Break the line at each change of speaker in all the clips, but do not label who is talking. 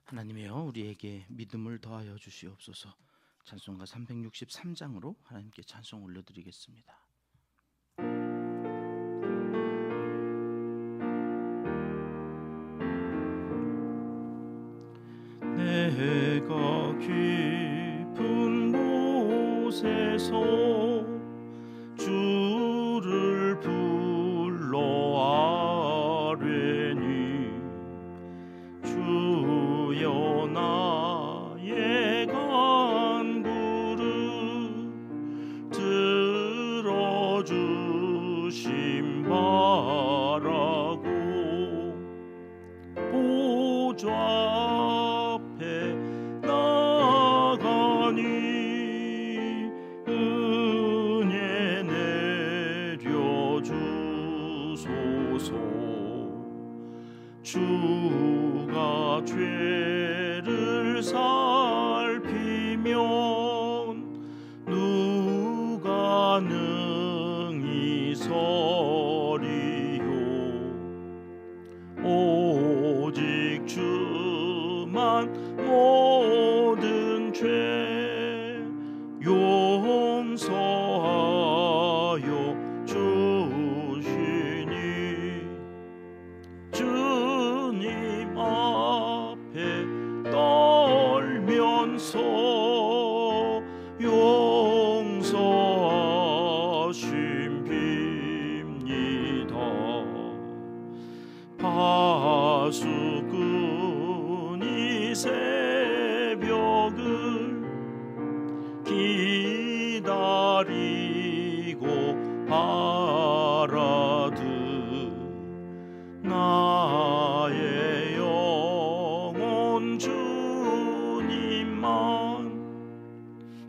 하나님이여 우리에게 믿음을 더하여 주시옵소서. 찬송가 363장으로 하나님께 찬송 올려드리겠습니다. 내가 깊은 곳에서 주를 불러 아뢰니 주여 나의 간구를 들어주심 바라고 보좌 앞에 나가니 은혜 내려주소서. 주가 죄를 살피면 누가 능히 서리요. 오직 주만 모든 죄 용서하여 주시니 주님 앞에 떨면서 용서하심 빕니다. 파수꾼이 새벽을 기다리고 바라듯 나의 영혼 주님만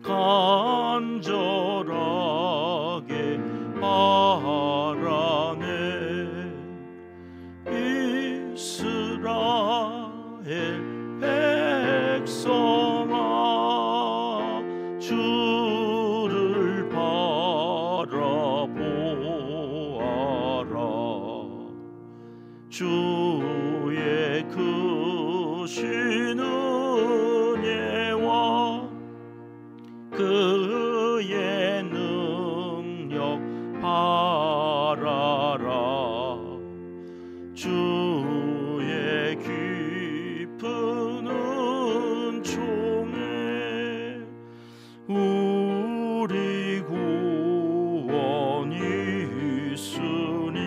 간절하게 바라네. 이스라엘 백성아 주를 바라보아라. 주의 크신 은혜와 그의 능력 바라라. 주의 깊은 은총에 우리 구원이 있으니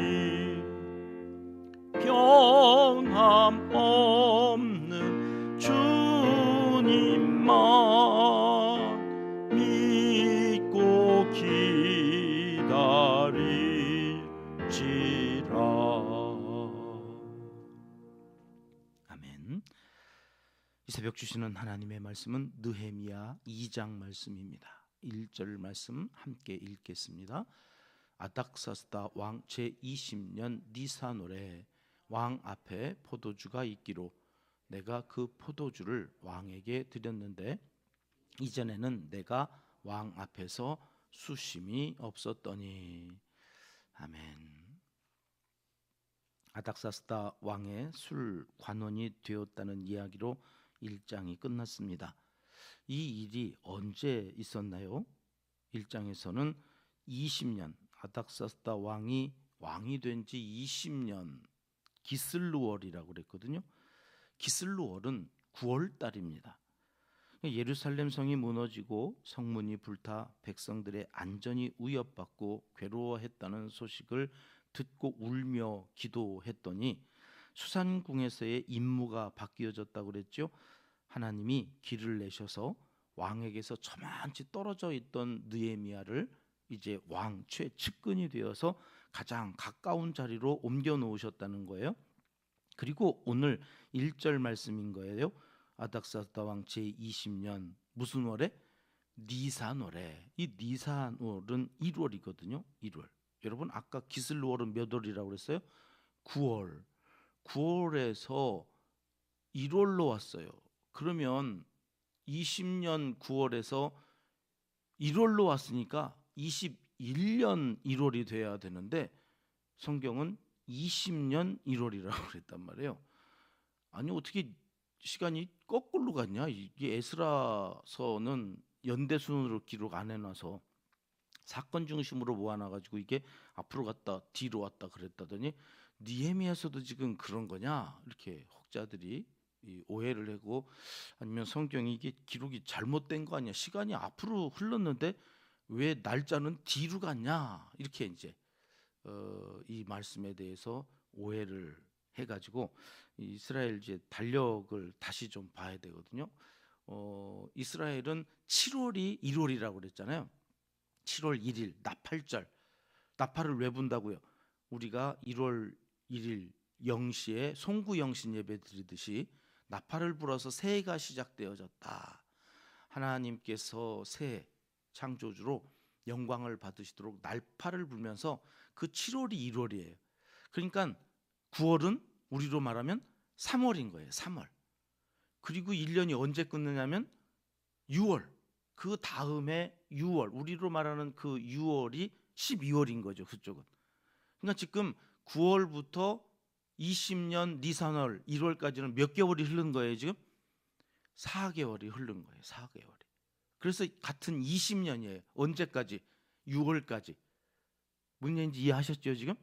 변함 없는 주님만 믿고 기다릴지라. 아멘. 이 새벽 주시는 하나님의 말씀은 느헤미야 2장 말씀입니다. 1절 말씀 함께 읽겠습니다. 아닥사스다 왕 제20년 니산월에 왕 앞에 포도주가 있기로 내가 그 포도주를 왕에게 드렸는데 이전에는 내가 왕 앞에서 수심이 없었더니. 아멘. 아닥사스다 왕의 술 관원이 되었다는 이야기로 1장이 끝났습니다. 이 일이 언제 있었나요? 1장에서는 20년, 아닥사스다 왕이 된 지 20년, 기슬루월이라고 그랬거든요. 기슬루월은 9월 달입니다. 예루살렘 성이 무너지고 성문이 불타 백성들의 안전이 위협받고 괴로워했다는 소식을 듣고 울며 기도했더니 수산궁에서의 임무가 바뀌어졌다고 그랬죠. 하나님이 길을 내셔서 왕에게서 저만치 떨어져 있던 느헤미야를 이제 왕 최측근이 되어서 가장 가까운 자리로 옮겨 놓으셨다는 거예요. 그리고 오늘 1절 말씀인 거예요. 아닥사스다 왕 제20년 무슨 월에? 니산월에. 이 니산월은 1월이거든요. 1월. 여러분 아까 기슬루월은 몇 월이라고 그랬어요? 9월. 9월에서 1월로 왔어요. 그러면 20년 9월에서 1월로 왔으니까 21년 1월이 돼야 되는데 성경은 20년 1월이라고 그랬단 말이에요. 아니 어떻게 시간이 거꾸로 갔냐? 이게 에스라서는 연대순으로 기록 안 해놔서 사건 중심으로 모아놔가지고 이게 앞으로 갔다 뒤로 왔다 그랬다더니 느헤미야서도 지금 그런 거냐? 이렇게 혹자들이 오해를 하고, 아니면 성경이 이게 기록이 잘못된 거 아니야? 시간이 앞으로 흘렀는데 왜 날짜는 뒤로 갔냐? 이렇게 이제 이 말씀에 대해서 오해를 해가지고 이스라엘 이제 달력을 다시 좀 봐야 되거든요. 이스라엘은 7월이 1월이라고 그랬잖아요. 7월 1일 나팔절. 나팔을 왜 분다고요? 우리가 1월 1일 0시에 송구 영신 예배 드리듯이 나팔을 불어서 새해가 시작되어졌다. 하나님께서 새 창조주로 영광을 받으시도록 날파를 불면서 그 7월이 1월이에요. 그러니까 9월은 우리로 말하면 3월인 거예요. 3월. 그리고 1년이 언제 끝느냐면 6월. 그 다음에 6월. 우리로 말하는 그 6월이 12월인 거죠. 그쪽은. 그러니까 지금 9월부터 20년 니산월 1월까지는 몇 개월이 흐른 거예요, 지금? 4개월이 흐른 거예요. 4개월이. 그래서 같은 20년이에요. 언제까지? 6월까지. 무슨 얘기인지 이해하셨죠, 지금?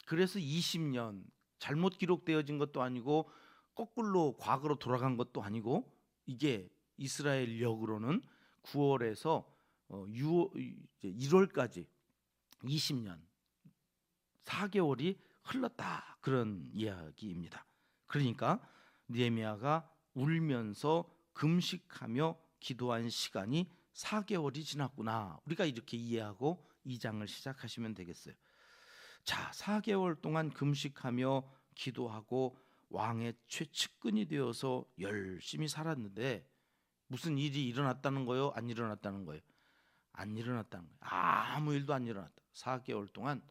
그래서 20년 잘못 기록되어진 것도 아니고 거꾸로 과거로 돌아간 것도 아니고, 이게 이스라엘 역으로는 9월에서 1월까지 20년 4개월이 흘렀다, 그런 이야기입니다. 그러니까 느헤미야가 울면서 금식하며 기도한 시간이 4개월이 지났구나, 우리가 이렇게 이해하고 2장을 시작하시면 되겠어요. 자, 4개월 동안 금식하며 기도하고 왕의 최측근이 되어서 열심히 살았는데 무슨 일이 일어났다는 거예요? 안 일어났다는 거예요? 안 일어났다는 거예요. 아무 일도 안 일어났다. 4개월 동안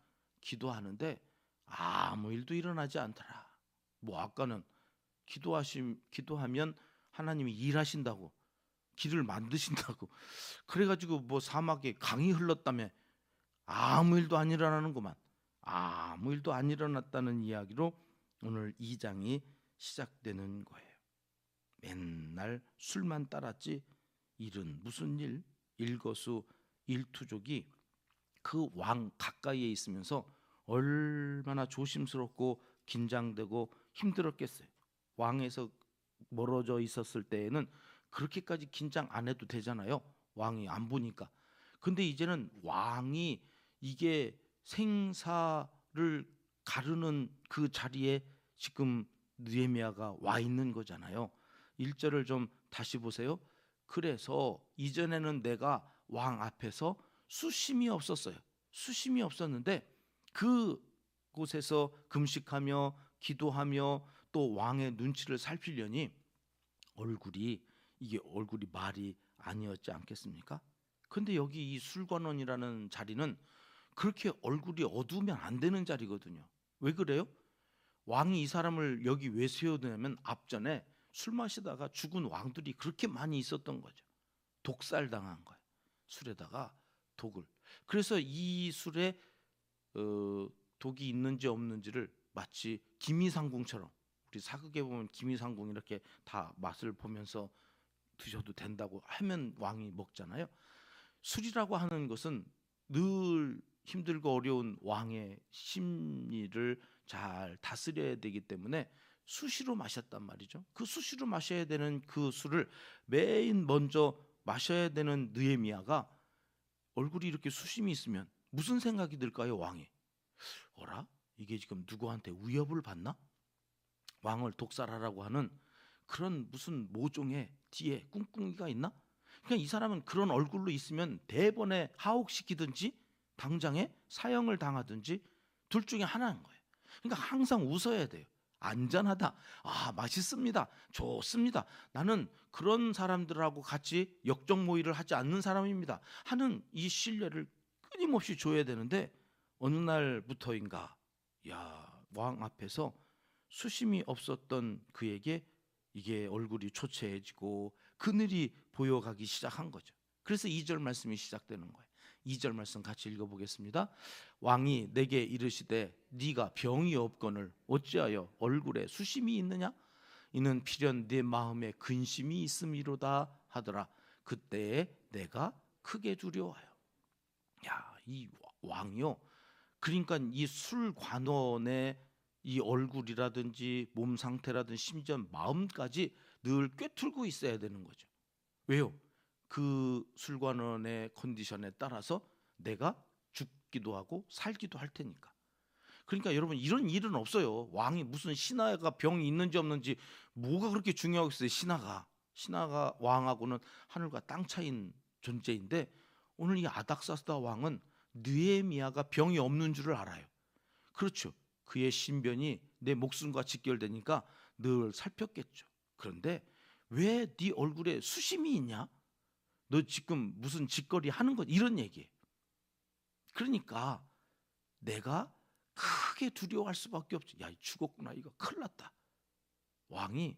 기도하는데 아무 일도 일어나지 않더라. 뭐 아까는 기도하면 하나님이 일하신다고, 길을 만드신다고 그래가지고 뭐 사막에 강이 흘렀다며 아무 일도 안 일어나는구만. 아무 일도 안 일어났다는 이야기로 오늘 2장이 시작되는 거예요. 맨날 술만 따랐지 일은 무슨 일? 일거수 일투족이 그 왕 가까이에 있으면서 얼마나 조심스럽고 긴장되고 힘들었겠어요. 왕에서 멀어져 있었을 때에는 그렇게까지 긴장 안 해도 되잖아요. 왕이 안 보니까. 근데 이제는 왕이 이게 생사를 가르는 그 자리에 지금 느헤미야가 와 있는 거잖아요. 1절을 좀 다시 보세요. 그래서 이전에는 내가 왕 앞에서 수심이 없었어요. 수심이 없었는데 그곳에서 금식하며 기도하며 또 왕의 눈치를 살피려니 얼굴이 말이 아니었지 않겠습니까? 근데 여기 이 술관원이라는 자리는 그렇게 얼굴이 어두우면 안 되는 자리거든요. 왜 그래요? 왕이 이 사람을 여기 왜 세워두냐면 앞전에 술 마시다가 죽은 왕들이 그렇게 많이 있었던 거죠. 독살당한 거예요. 술에다가 독을. 그래서 이 술에 독이 있는지 없는지를 마치 기미상궁처럼, 우리 사극에 보면 기미상궁 이렇게 다 맛을 보면서 드셔도 된다고 하면 왕이 먹잖아요. 술이라고 하는 것은 늘 힘들고 어려운 왕의 심리를 잘 다스려야 되기 때문에 수시로 마셨단 말이죠. 그 수시로 마셔야 되는 그 술을 매일 먼저 마셔야 되는 느헤미야가 얼굴이 이렇게 수심이 있으면 무슨 생각이 들까요? 왕이 어라? 이게 지금 누구한테 위협을 받나? 왕을 독살하라고 하는 그런 무슨 모종의 뒤에 꿍꿍이가 있나? 그냥 이 사람은 그런 얼굴로 있으면 대번에 하옥시키든지 당장에 사형을 당하든지 둘 중에 하나인 거예요. 그러니까 항상 웃어야 돼요. 안전하다. 아, 맛있습니다. 좋습니다. 나는 그런 사람들하고 같이 역적모의를 하지 않는 사람입니다. 하는 이 신뢰를 끊임없이 줘야 되는데 어느 날부터인가 왕 앞에서 수심이 없었던 그에게 이게 얼굴이 초췌해지고 그늘이 보여가기 시작한 거죠. 그래서 2절 말씀이 시작되는 거예요. 2절 말씀 같이 읽어보겠습니다. 왕이 내게 이르시되 네가 병이 없거늘 어찌하여 얼굴에 수심이 있느냐? 이는 필연 내 마음에 근심이 있음이로다 하더라. 그때에 내가 크게 두려워하여. 야, 이 왕이요. 그러니까 이 술관원의 이 얼굴이라든지 몸 상태라든지 심지어 마음까지 늘 꿰뚫고 있어야 되는 거죠. 왜요? 그 술관원의 컨디션에 따라서 내가 죽기도 하고 살기도 할 테니까. 그러니까 여러분, 이런 일은 없어요. 왕이 무슨 신하가 병이 있는지 없는지 뭐가 그렇게 중요하겠어요. 신하가 왕하고는 하늘과 땅 차이인 존재인데, 오늘 이 아닥사스다 왕은 느헤미야가 병이 없는 줄을 알아요. 그렇죠. 그의 신변이 내 목숨과 직결되니까 늘 살폈겠죠. 그런데 왜 네 얼굴에 수심이 있냐? 너 지금 무슨 짓거리 하는 거, 이런 얘기예요. 그러니까 내가 크게 두려워할 수밖에 없지. 야, 죽었구나, 이거 큰일 났다. 왕이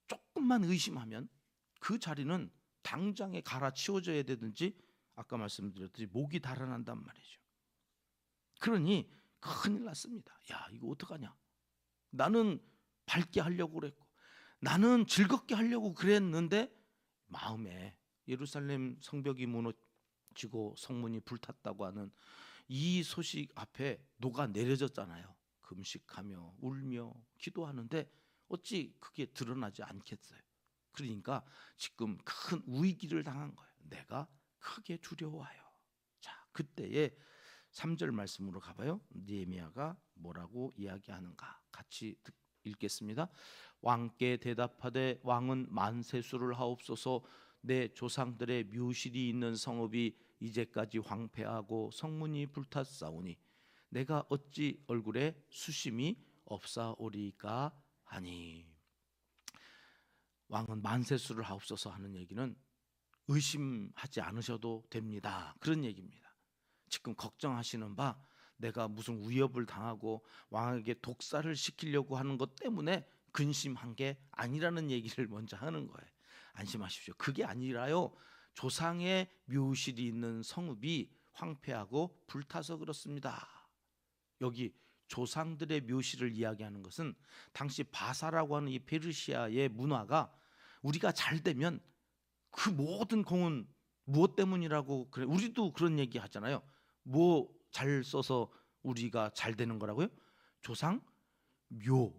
조금만 의심하면 그 자리는 당장에 갈아치워져야 되든지, 아까 말씀드렸듯이 목이 달아난단 말이죠. 그러니 큰일 났습니다. 야, 이거 어떡하냐. 나는 밝게 하려고 그랬고, 나는 즐겁게 하려고 그랬는데, 마음에 예루살렘 성벽이 무너지고 성문이 불탔다고 하는 이 소식 앞에 녹아 내려졌잖아요. 금식하며 울며 기도하는데 어찌 그게 드러나지 않겠어요. 그러니까 지금 큰 위기를 당한 거예요. 내가 크게 두려워하여. 자, 그때에 3절 말씀으로 가봐요. 느헤미야가 뭐라고 이야기하는가 같이 읽겠습니다. 왕께 대답하되 왕은 만세수를 하옵소서. 내 조상들의 묘실이 있는 성읍이 이제까지 황폐하고 성문이 불탔사오니 내가 어찌 얼굴에 수심이 없사오리까 하니. 왕은 만세수를 하옵소서 하는 얘기는 의심하지 않으셔도 됩니다, 그런 얘기입니다. 지금 걱정하시는 바, 내가 무슨 위협을 당하고 왕에게 독살을 시키려고 하는 것 때문에 근심한 게 아니라는 얘기를 먼저 하는 거예요. 안심하십시오. 그게 아니라요, 조상의 묘실이 있는 성읍이 황폐하고 불타서 그렇습니다. 여기 조상들의 묘실을 이야기하는 것은 당시 바사라고 하는 이 페르시아의 문화가, 우리가 잘 되면 그 모든 공은 무엇 때문이라고 그래. 우리도 그런 얘기 하잖아요. 뭐 잘 써서 우리가 잘 되는 거라고요? 조상 묘.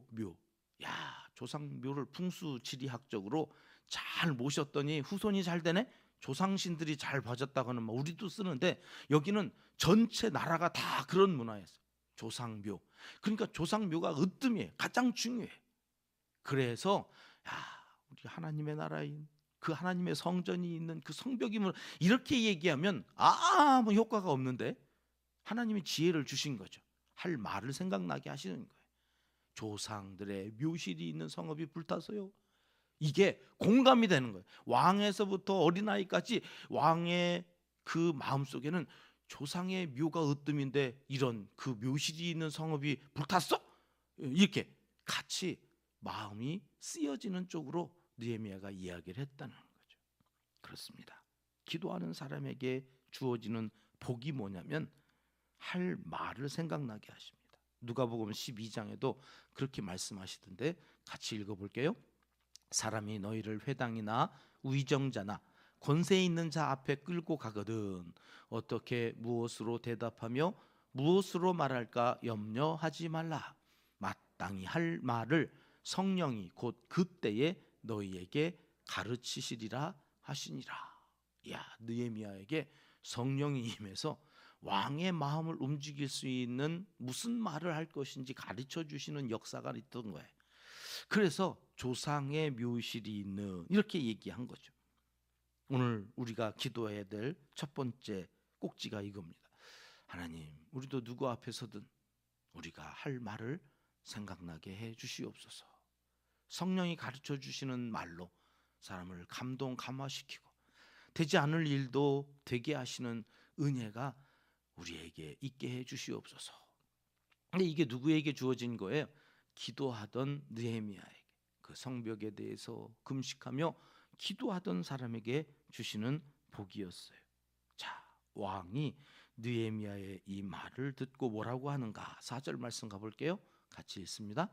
야, 조상 묘를 풍수지리학적으로 잘 모셨더니 후손이 잘 되네. 조상신들이 잘 봐줬다고는 뭐 우리도 쓰는데, 여기는 전체 나라가 다 그런 문화였어요. 조상묘. 그러니까 조상묘가 으뜸이에요. 가장 중요해. 그래서 야, 우리 하나님의 나라인 그 하나님의 성전이 있는 그 성벽이면, 이렇게 얘기하면 아무 효과가 없는데 하나님이 지혜를 주신 거죠. 할 말을 생각나게 하시는 거예요. 조상들의 묘실이 있는 성읍이 불타서요. 이게 공감이 되는 거예요. 왕에서부터 어린아이까지 왕의 그 마음속에는 조상의 묘가 으뜸인데 이런 그 묘실이 있는 성읍이 불탔어? 이렇게 같이 마음이 쓰여지는 쪽으로 느헤미야가 이야기를 했다는 거죠. 그렇습니다. 기도하는 사람에게 주어지는 복이 뭐냐면 할 말을 생각나게 하십니다. 누가복음 12장에도 그렇게 말씀하시던데 같이 읽어볼게요. 사람이 너희를 회당이나 위정자나 권세 있는 자 앞에 끌고 가거든 어떻게 무엇으로 대답하며 무엇으로 말할까 염려하지 말라. 마땅히 할 말을 성령이 곧 그때에 너희에게 가르치시리라 하시니라. 야, 느헤미야에게 성령이 임해서 왕의 마음을 움직일 수 있는 무슨 말을 할 것인지 가르쳐 주시는 역사가 있던 거예요. 그래서 조상의 묘실이 있는, 이렇게 얘기한 거죠. 오늘 우리가 기도해야 될 첫 번째 꼭지가 이겁니다. 하나님, 우리도 누구 앞에서든 우리가 할 말을 생각나게 해 주시옵소서. 성령이 가르쳐 주시는 말로 사람을 감동 감화시키고 되지 않을 일도 되게 하시는 은혜가 우리에게 있게 해 주시옵소서. 근데 이게 누구에게 주어진 거예요? 기도하던 느헤미야에게, 그 성벽에 대해서 금식하며 기도하던 사람에게 주시는 복이었어요. 자, 왕이 느헤미야의 이 말을 듣고 뭐라고 하는가? 4절 말씀 가볼게요. 같이 읽습니다.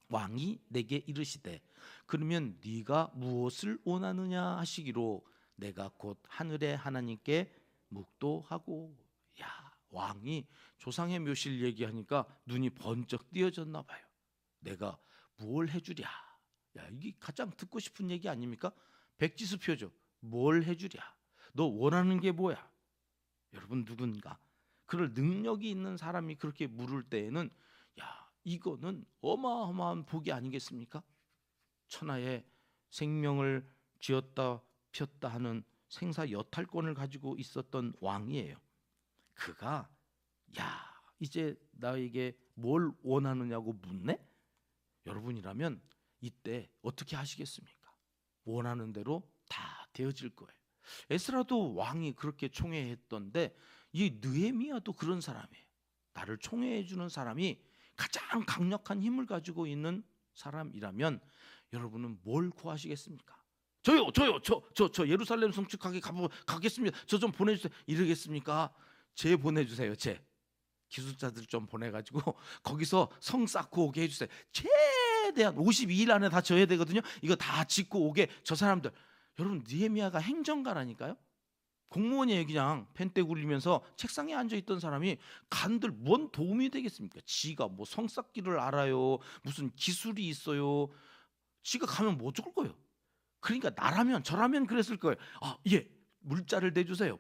왕이 내게 이르시되 그러면 네가 무엇을 원하느냐 하시기로 내가 곧 하늘의 하나님께 묵도하고. 야, 왕이 조상의 묘실 얘기하니까 눈이 번쩍 띄어졌나 봐요. 내가 뭘 해주랴. 야, 이게 가장 듣고 싶은 얘기 아닙니까? 백지수표죠. 뭘 해주랴. 너 원하는 게 뭐야? 여러분, 누군가 그럴 능력이 있는 사람이 그렇게 물을 때에는 야, 이거는 어마어마한 복이 아니겠습니까? 천하의 생명을 쥐었다 폈다 하는 생사 여탈권을 가지고 있었던 왕이에요. 그가 야, 이제 나에게 뭘 원하느냐고 묻네? 여러분이라면 이때 어떻게 하시겠습니까? 원하는 대로 다 되어질 거예요. 에스라도 왕이 그렇게 총애했던데 이 느헤미야도 그런 사람이에요. 나를 총애해 주는 사람이 가장 강력한 힘을 가지고 있는 사람이라면 여러분은 뭘 구하시겠습니까? 저 예루살렘 성축하게 가겠습니다. 저 좀 보내주세요. 이러겠습니까? 제 보내주세요. 제 기술자들 좀 보내가지고 거기서 성 쌓고 오게 해주세요. 최대한 52일 안에 다 져야 되거든요. 이거 다 짓고 오게. 저 사람들, 여러분, 느헤미야가 행정가라니까요. 공무원이에요. 그냥 펜대 굴리면서 책상에 앉아있던 사람이 간들 뭔 도움이 되겠습니까? 지가 뭐 성 쌓기를 알아요, 무슨 기술이 있어요. 지가 가면 뭐 어쩔 거예요. 그러니까 나라면 저라면 그랬을 거예요. 아, 예, 물자를 대주세요.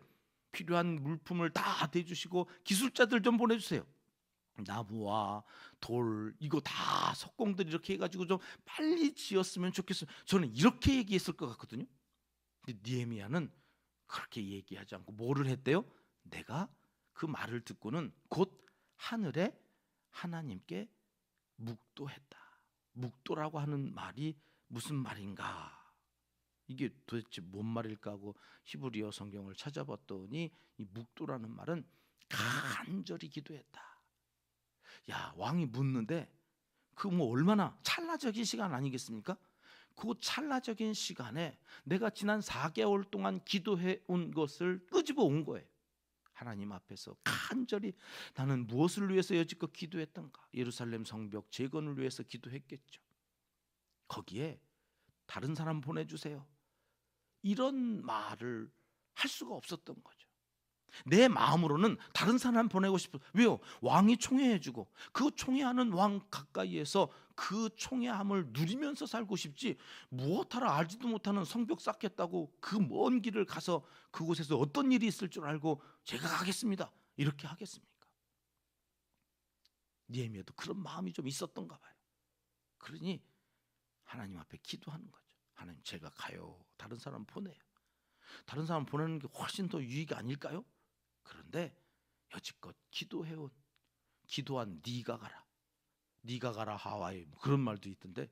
필요한 물품을 다 대주시고 기술자들 좀 보내주세요. 나무와 돌 이거 다 석공들 이렇게 해가지고 좀 빨리 지었으면 좋겠어요. 저는 이렇게 얘기했을 것 같거든요. 근데 느헤미야는 그렇게 얘기하지 않고 뭐를 했대요? 내가 그 말을 듣고는 곧 하늘에 하나님께 묵도했다. 묵도라고 하는 말이 무슨 말인가? 이게 도대체 뭔 말일까 하고 히브리어 성경을 찾아봤더니 이 묵도라는 말은 간절히 기도했다. 야, 왕이 묻는데 그 뭐 얼마나 찰나적인 시간 아니겠습니까? 그 찰나적인 시간에 내가 지난 4개월 동안 기도해 온 것을 끄집어 온 거예요. 하나님 앞에서 간절히 나는 무엇을 위해서 여지껏 기도했던가? 예루살렘 성벽 재건을 위해서 기도했겠죠. 거기에 다른 사람 보내주세요. 이런 말을 할 수가 없었던 거죠. 내 마음으로는 다른 사람 보내고 싶어. 왜요? 왕이 총애해주고 그 총애하는 왕 가까이에서 그 총애함을 누리면서 살고 싶지, 무엇하라 알지도 못하는 성벽 쌓겠다고 그 먼 길을 가서 그곳에서 어떤 일이 있을 줄 알고 제가 가겠습니다 이렇게 하겠습니까? 느헤미야도 그런 마음이 좀 있었던가 봐요. 그러니 하나님 앞에 기도하는 거죠. 하나님, 제가 가요. 다른 사람 보내요. 다른 사람 보내는 게 훨씬 더 유익이 아닐까요? 그런데 여지껏 기도한 네가 가라. 네가 가라 하와이, 뭐 그런 말도 있던데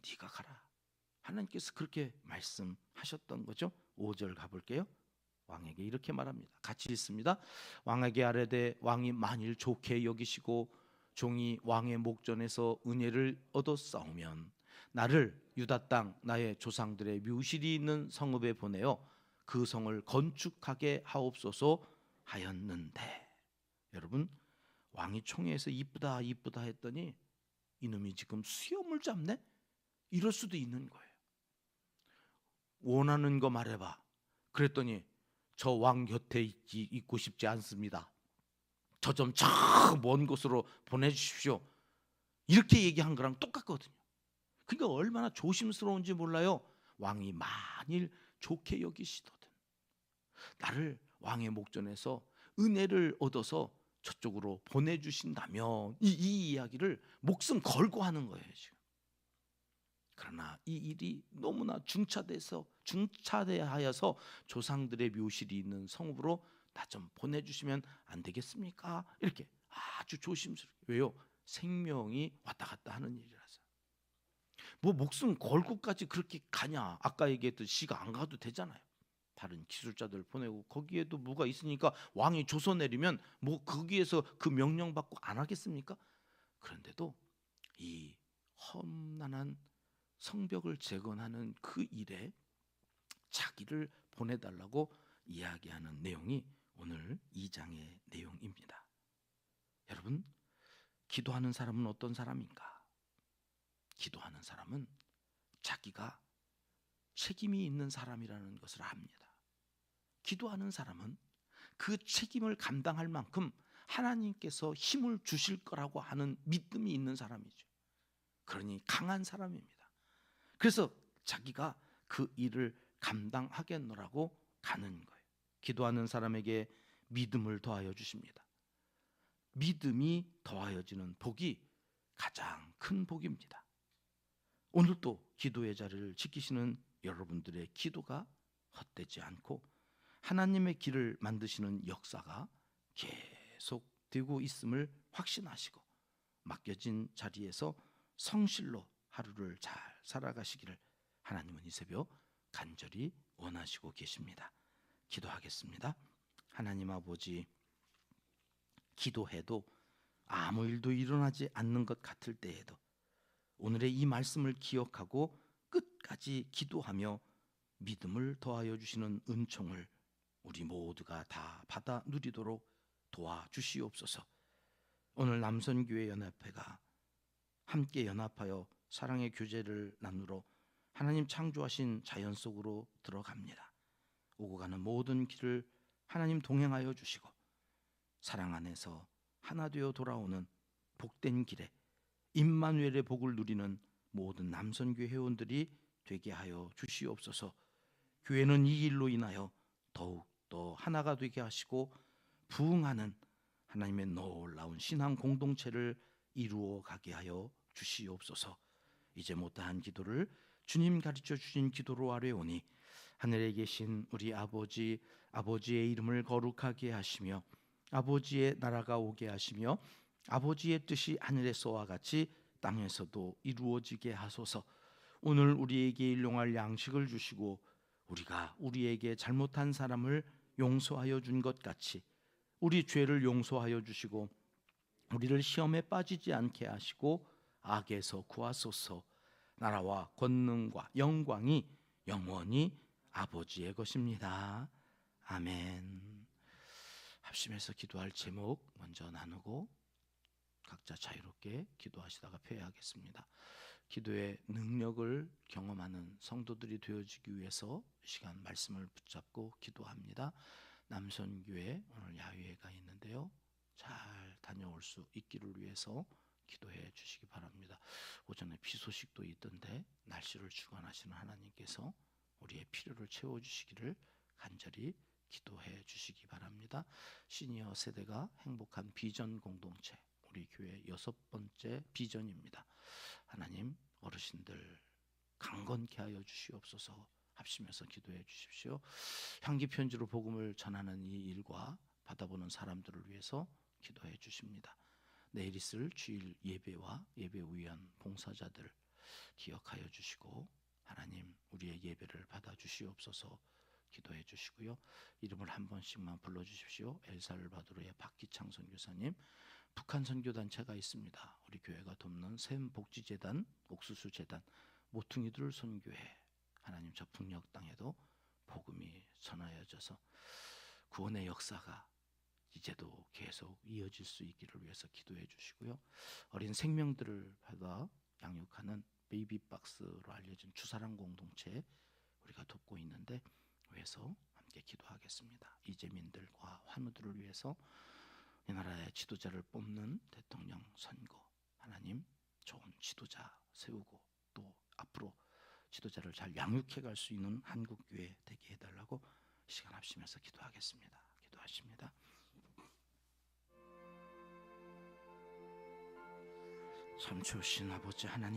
네가 가라. 하나님께서 그렇게 말씀하셨던 거죠. 5절 가볼게요. 왕에게 이렇게 말합니다. 같이 읽습니다. 왕에게 아뢰되 왕이 만일 좋게 여기시고 종이 왕의 목전에서 은혜를 얻었사오면 나를 유다 땅 나의 조상들의 묘실이 있는 성읍에 보내어 그 성을 건축하게 하옵소서 하였는데. 여러분, 왕이 총회에서 이쁘다 이쁘다 했더니 이놈이 지금 수염을 잡네? 이럴 수도 있는 거예요. 원하는 거 말해봐. 그랬더니 저 왕 곁에 있고 싶지 않습니다. 저 좀 저 먼 곳으로 보내주십시오. 이렇게 얘기한 거랑 똑같거든요. 그러니까 얼마나 조심스러운지 몰라요. 왕이 만일 좋게 여기시거든 나를 왕의 목전에서 은혜를 얻어서 저쪽으로 보내주신다면 이 이야기를 목숨 걸고 하는 거예요 지금. 그러나 이 일이 너무나 중차대하여서 조상들의 묘실이 있는 성읍으로 나 좀 보내주시면 안 되겠습니까? 이렇게 아주 조심스럽게. 왜요? 생명이 왔다 갔다 하는 일이라서. 뭐 목숨 걸고까지 그렇게 가냐? 아까 얘기했던 시가 안 가도 되잖아요. 다른 기술자들 보내고 거기에도 뭐가 있으니까 왕이 조서 내리면 뭐 거기에서 그 명령 받고 안 하겠습니까? 그런데도 이 험난한 성벽을 재건하는 그 일에 자기를 보내달라고 이야기하는 내용이 오늘 2장의 내용입니다. 여러분, 기도하는 사람은 어떤 사람인가? 기도하는 사람은 자기가 책임이 있는 사람이라는 것을 압니다. 기도하는 사람은 그 책임을 감당할 만큼 하나님께서 힘을 주실 거라고 하는 믿음이 있는 사람이죠. 그러니 강한 사람입니다. 그래서 자기가 그 일을 감당하겠노라고 가는 거예요. 기도하는 사람에게 믿음을 더하여 주십니다. 믿음이 더하여지는 복이 가장 큰 복입니다. 오늘도 기도의 자리를 지키시는 여러분들의 기도가 헛되지 않고 하나님의 길을 만드시는 역사가 계속되고 있음을 확신하시고 맡겨진 자리에서 성실로 하루를 잘 살아가시기를 하나님은 이 새벽 간절히 원하시고 계십니다. 기도하겠습니다. 하나님 아버지, 기도해도 아무 일도 일어나지 않는 것 같을 때에도 오늘의 이 말씀을 기억하고 끝까지 기도하며 믿음을 더하여 주시는 은총을 우리 모두가 다 받아 누리도록 도와주시옵소서. 오늘 남선교회 연합회가 함께 연합하여 사랑의 교제를 나누러 하나님 창조하신 자연 속으로 들어갑니다. 오고 가는 모든 길을 하나님 동행하여 주시고 사랑 안에서 하나 되어 돌아오는 복된 길에 임마누엘의 복을 누리는 모든 남선교회 회원들이 되게 하여 주시옵소서. 교회는 이 일로 인하여 더욱더 하나가 되게 하시고 부흥하는 하나님의 놀라운 신앙 공동체를 이루어 가게 하여 주시옵소서. 이제 못다한 기도를 주님 가르쳐 주신 기도로 아뢰오니 하늘에 계신 우리 아버지, 아버지의 이름을 거룩하게 하시며 아버지의 나라가 오게 하시며 아버지의 뜻이 하늘에서와 같이 땅에서도 이루어지게 하소서. 오늘 우리에게 일용할 양식을 주시고 우리가 우리에게 잘못한 사람을 용서하여 준 것 같이 우리 죄를 용서하여 주시고 우리를 시험에 빠지지 않게 하시고 악에서 구하소서. 나라와 권능과 영광이 영원히 아버지의 것입니다. 아멘. 합심해서 기도할 제목 먼저 나누고 각자 자유롭게 기도하시다가 폐회하겠습니다. 기도의 능력을 경험하는 성도들이 되어지기 위해서 시간 말씀을 붙잡고 기도합니다. 남선교회 오늘 야유회가 있는데요, 잘 다녀올 수 있기를 위해서 기도해 주시기 바랍니다. 오전에 비 소식도 있던데 날씨를 주관하시는 하나님께서 우리의 필요를 채워주시기를 간절히 기도해 주시기 바랍니다. 시니어 세대가 행복한 비전 공동체, 우리 교회 6번째 비전입니다. 하나님, 어르신들 강건케 하여 주시옵소서. 합심해서 기도해 주십시오. 향기 편지로 복음을 전하는 이 일과 받아보는 사람들을 위해서 기도해 주십니다. 내일 있을 주일 예배와 예배 위한 봉사자들 기억하여 주시고 하나님, 우리의 예배를 받아 주시옵소서. 기도해 주시고요. 이름을 한 번씩만 불러 주십시오. 엘살바도르의 박기창 선교사님, 북한 선교단체가 있습니다. 우리 교회가 돕는 샘복지재단, 옥수수재단, 모퉁이들 선교회, 하나님 저 북녘 땅에도 복음이 전하여져서 구원의 역사가 이제도 계속 이어질 수 있기를 위해서 기도해 주시고요. 어린 생명들을 받아 양육하는 베이비박스로 알려진 주사랑 공동체 우리가 돕고 있는데 위해서 함께 기도하겠습니다. 이재민들과 환우들을 위해서 이 나라의 지도자를 뽑는 대통령 선거, 하나님 좋은 지도자 세우고 또 앞으로 지도자를 잘 양육해 갈 수 있는 한국교회 되게 해달라고 시간 합심해서 기도하겠습니다. 기도하십니다. 참 좋으신 아버지 하나님,